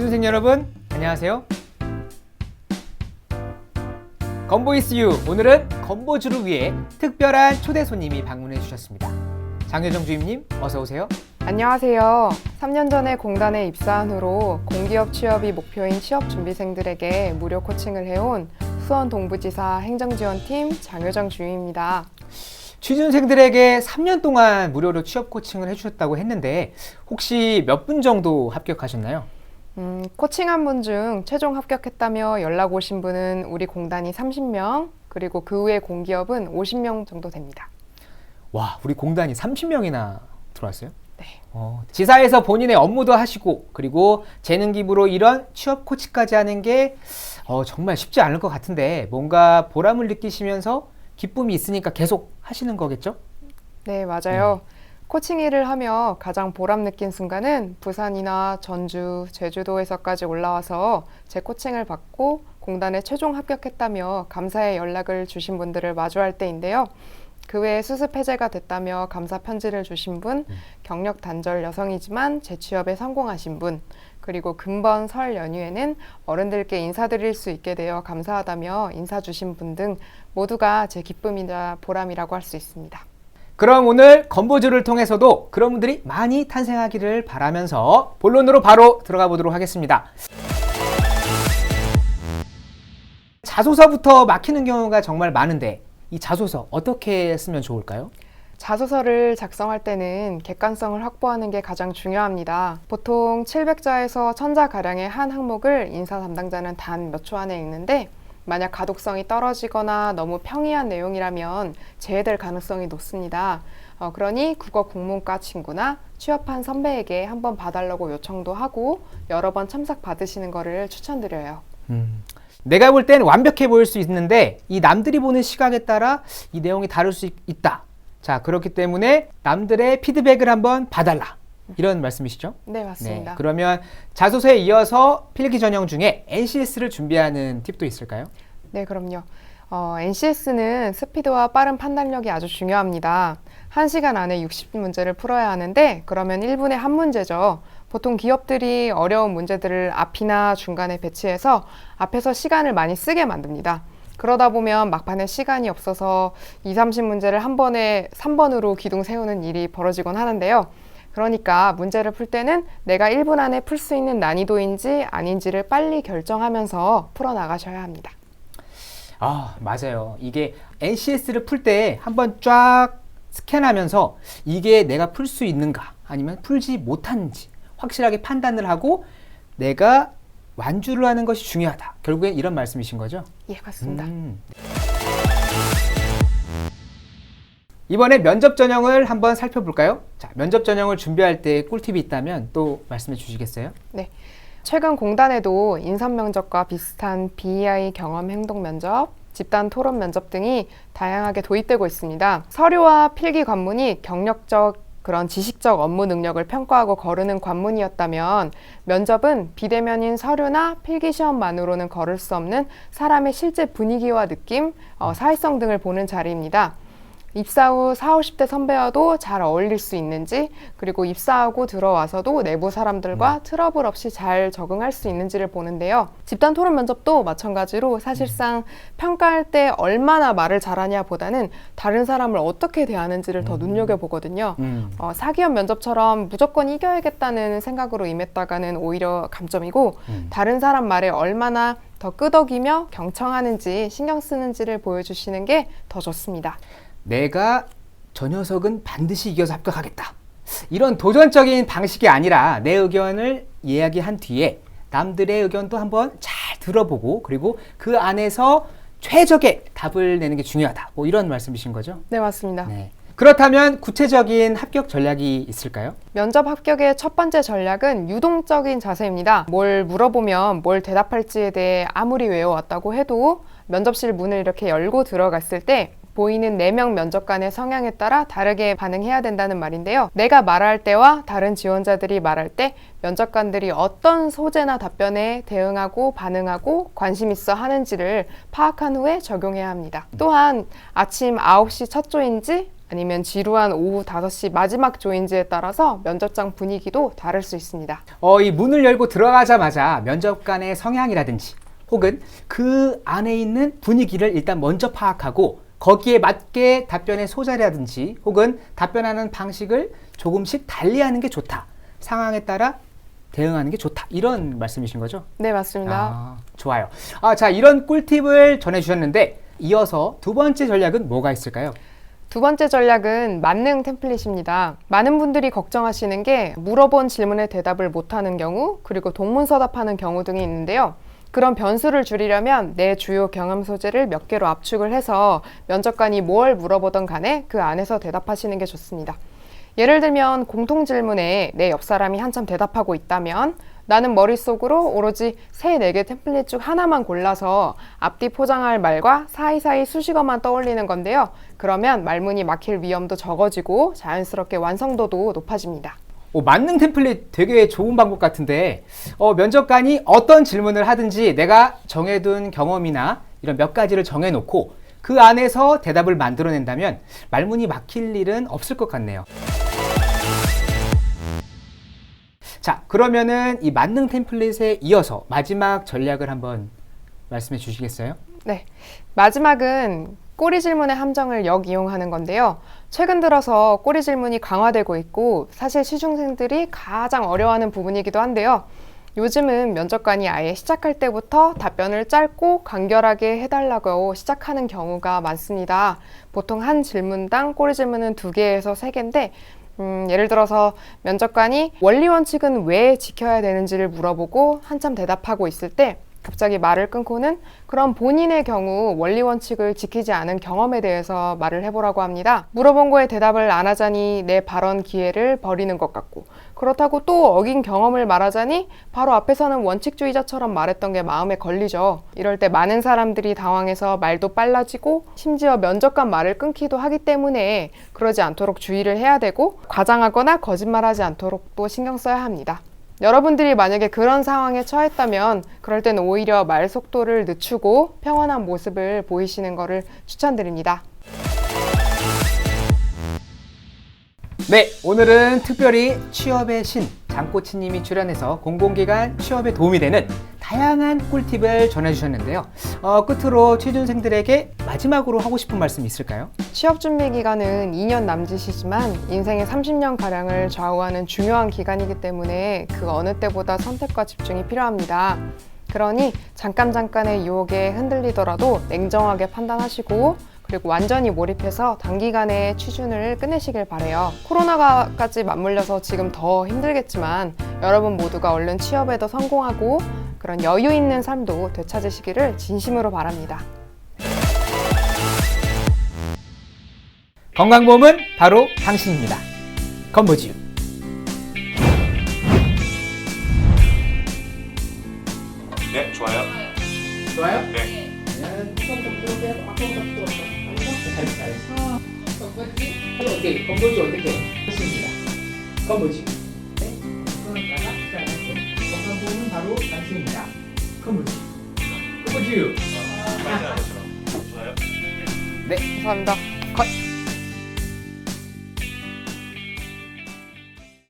취준생 여러분, 안녕하세요. 건보이스유, 오늘은 건보주를 위해 특별한 초대 손님이 방문해 주셨습니다. 장효정 주임님, 어서 오세요. 안녕하세요. 3년 전에 공단에 입사한 후로 공기업 취업이 목표인 취업준비생들에게 무료 코칭을 해온 수원 동부지사 행정지원팀 장효정 주임입니다. 취준생들에게 3년 동안 무료로 취업 코칭을 해주셨다고 했는데 혹시 몇 분 정도 합격하셨나요? 코칭한 분 중 최종 합격했다며 연락 오신 분은 우리 공단이 30명, 그리고 그 외 공기업은 50명 정도 됩니다. 와, 우리 공단이 30명이나 들어왔어요? 네. 지사에서 본인의 업무도 하시고 그리고 재능 기부로 이런 취업 코치까지 하는 게 정말 쉽지 않을 것 같은데 뭔가 보람을 느끼시면서 기쁨이 있으니까 계속 하시는 거겠죠? 네, 맞아요. 코칭 일을 하며 가장 보람 느낀 순간은 부산이나 전주, 제주도에서까지 올라와서 제 코칭을 받고 공단에 최종 합격했다며 감사의 연락을 주신 분들을 마주할 때인데요. 그 외에 수습 해제가 됐다며 감사 편지를 주신 분, 경력 단절 여성이지만 재취업에 성공하신 분, 그리고 금번 설 연휴에는 어른들께 인사드릴 수 있게 되어 감사하다며 인사 주신 분 등 모두가 제 기쁨이자 보람이라고 할 수 있습니다. 그럼 오늘 건보주를 통해서도 그런 분들이 많이 탄생하기를 바라면서 본론으로 바로 들어가 보도록 하겠습니다. 자소서부터 막히는 경우가 정말 많은데 이 자소서 어떻게 쓰면 좋을까요? 자소서를 작성할 때는 객관성을 확보하는 게 가장 중요합니다. 보통 700자에서 1000자가량의 한 항목을 인사 담당자는 단 몇 초 안에 읽는데 만약 가독성이 떨어지거나 너무 평이한 내용이라면 제외될 가능성이 높습니다. 그러니 국어 국문과 친구나 취업한 선배에게 한번 봐달라고 요청도 하고 여러 번 참석 받으시는 거를 추천드려요. 내가 볼 땐 완벽해 보일 수 있는데 이 남들이 보는 시각에 따라 이 내용이 다를 수 있다. 자, 그렇기 때문에 남들의 피드백을 한번 봐달라. 이런 말씀이시죠? 네, 맞습니다. 네, 그러면 자소서에 이어서 필기 전형 중에 NCS를 준비하는 팁도 있을까요? 네, 그럼요. NCS는 스피드와 빠른 판단력이 아주 중요합니다. 1시간 안에 60문제를 풀어야 하는데 그러면 1분에 한 문제죠. 보통 기업들이 어려운 문제들을 앞이나 중간에 배치해서 앞에서 시간을 많이 쓰게 만듭니다. 그러다 보면 막판에 시간이 없어서 20-30문제를 한 번에 3번으로 기둥 세우는 일이 벌어지곤 하는데요. 그러니까 문제를 풀 때는 내가 1분 안에 풀 수 있는 난이도인지 아닌지를 빨리 결정하면서 풀어나가셔야 합니다. 맞아요. 이게 NCS를 풀 때 한번 쫙 스캔하면서 이게 내가 풀 수 있는가 아니면 풀지 못하는지 확실하게 판단을 하고 내가 완주를 하는 것이 중요하다. 결국엔 이런 말씀이신 거죠? 예, 맞습니다. 이번에 면접 전형을 한번 살펴볼까요? 자, 면접 전형을 준비할 때 꿀팁이 있다면 또 말씀해 주시겠어요? 네. 최근 공단에도 인선 면접과 비슷한 BEI 경험 행동 면접, 집단 토론 면접 등이 다양하게 도입되고 있습니다. 서류와 필기 관문이 경력적 그런 지식적 업무 능력을 평가하고 거르는 관문이었다면 면접은 비대면인 서류나 필기시험만으로는 거를 수 없는 사람의 실제 분위기와 느낌, 사회성 등을 보는 자리입니다. 입사 후 40, 50대 선배와도 잘 어울릴 수 있는지, 그리고 입사하고 들어와서도 내부 사람들과 트러블 없이 잘 적응할 수 있는지를 보는데요. 집단 토론 면접도 마찬가지로 사실상 평가할 때 얼마나 말을 잘하냐 보다는 다른 사람을 어떻게 대하는지를 더 눈여겨보거든요. 사기업 면접처럼 무조건 이겨야겠다는 생각으로 임했다가는 오히려 감점이고 다른 사람 말에 얼마나 더 끄덕이며 경청하는지 신경 쓰는지를 보여주시는 게 더 좋습니다. 내가 저 녀석은 반드시 이겨서 합격하겠다. 이런 도전적인 방식이 아니라 내 의견을 이야기한 뒤에 남들의 의견도 한번 잘 들어보고 그리고 그 안에서 최적의 답을 내는 게 중요하다. 뭐 이런 말씀이신 거죠? 네, 맞습니다. 네. 그렇다면 구체적인 합격 전략이 있을까요? 면접 합격의 첫 번째 전략은 유동적인 자세입니다. 뭘 물어보면 뭘 대답할지에 대해 아무리 외워왔다고 해도 면접실 문을 이렇게 열고 들어갔을 때 보이는 4명 면접관의 성향에 따라 다르게 반응해야 된다는 말인데요. 내가 말할 때와 다른 지원자들이 말할 때 면접관들이 어떤 소재나 답변에 대응하고 반응하고 관심 있어 하는지를 파악한 후에 적용해야 합니다. 또한 아침 9시 첫 조인지 아니면 지루한 오후 5시 마지막 조인지에 따라서 면접장 분위기도 다를 수 있습니다. 이 문을 열고 들어가자마자 면접관의 성향이라든지 혹은 그 안에 있는 분위기를 일단 먼저 파악하고 거기에 맞게 답변의 소자라든지 혹은 답변하는 방식을 조금씩 달리하는 게 좋다. 상황에 따라 대응하는 게 좋다. 이런 말씀이신 거죠? 네, 맞습니다. 좋아요. 자, 이런 꿀팁을 전해주셨는데 이어서 두 번째 전략은 뭐가 있을까요? 두 번째 전략은 만능 템플릿입니다. 많은 분들이 걱정하시는 게 물어본 질문에 대답을 못하는 경우, 그리고 동문서답하는 경우 등이 있는데요. 그런 변수를 줄이려면 내 주요 경험 소재를 몇 개로 압축을 해서 면접관이 뭘 물어보던 간에 그 안에서 대답하시는 게 좋습니다. 예를 들면 공통 질문에 내 옆 사람이 한참 대답하고 있다면 나는 머릿속으로 오로지 3, 4개 템플릿 중 하나만 골라서 앞뒤 포장할 말과 사이사이 수식어만 떠올리는 건데요. 그러면 말문이 막힐 위험도 적어지고 자연스럽게 완성도도 높아집니다. 만능 템플릿 되게 좋은 방법 같은데 면접관이 어떤 질문을 하든지 내가 정해둔 경험이나 이런 몇 가지를 정해놓고 그 안에서 대답을 만들어낸다면 말문이 막힐 일은 없을 것 같네요. 자, 그러면은 이 만능 템플릿에 이어서 마지막 전략을 한번 말씀해 주시겠어요? 네, 마지막은 꼬리 질문의 함정을 역이용하는 건데요. 최근 들어서 꼬리 질문이 강화되고 있고 사실 시중생들이 가장 어려워하는 부분이기도 한데요. 요즘은 면접관이 아예 시작할 때부터 답변을 짧고 간결하게 해달라고 시작하는 경우가 많습니다. 보통 한 질문당 꼬리 질문은 2개에서 3개인데 예를 들어서 면접관이 원리 원칙은 왜 지켜야 되는지를 물어보고 한참 대답하고 있을 때 갑자기 말을 끊고는 그럼 본인의 경우 원리 원칙을 지키지 않은 경험에 대해서 말을 해보라고 합니다. 물어본 거에 대답을 안 하자니 내 발언 기회를 버리는 것 같고 그렇다고 또 어긴 경험을 말하자니 바로 앞에서는 원칙주의자처럼 말했던 게 마음에 걸리죠. 이럴 때 많은 사람들이 당황해서 말도 빨라지고 심지어 면접관 말을 끊기도 하기 때문에 그러지 않도록 주의를 해야 되고 과장하거나 거짓말하지 않도록 또 신경 써야 합니다. 여러분들이 만약에 그런 상황에 처했다면 그럴 때는 오히려 말 속도를 늦추고 평온한 모습을 보이시는 것을 추천드립니다. 네, 오늘은 특별히 취업의 신 장코치님이 출연해서 공공기관 취업에 도움이 되는 다양한 꿀팁을 전해주셨는데요. 끝으로 취준생들에게 마지막으로 하고 싶은 말씀 있을까요? 취업 준비 기간은 2년 남짓이지만 인생의 30년가량을 좌우하는 중요한 기간이기 때문에 그 어느 때보다 선택과 집중이 필요합니다. 그러니 잠깐의 유혹에 흔들리더라도 냉정하게 판단하시고 그리고 완전히 몰입해서 단기간에 취준을 끝내시길 바라요. 코로나까지 맞물려서 지금 더 힘들겠지만 여러분 모두가 얼른 취업에도 성공하고 그런 여유 있는 삶도 되찾으시기를 진심으로 바랍니다. 건강보험은 바로 당신입니다. 건보지유. 네, 좋아요. 좋아요? 네. 잘했어. 오케이, 건보지 어떻게 했습니다. 건보지. 네. 건강보험은 바로 당신입니다. 건보지. 건보지. 좋아요. 네, 감사합니다. 컷.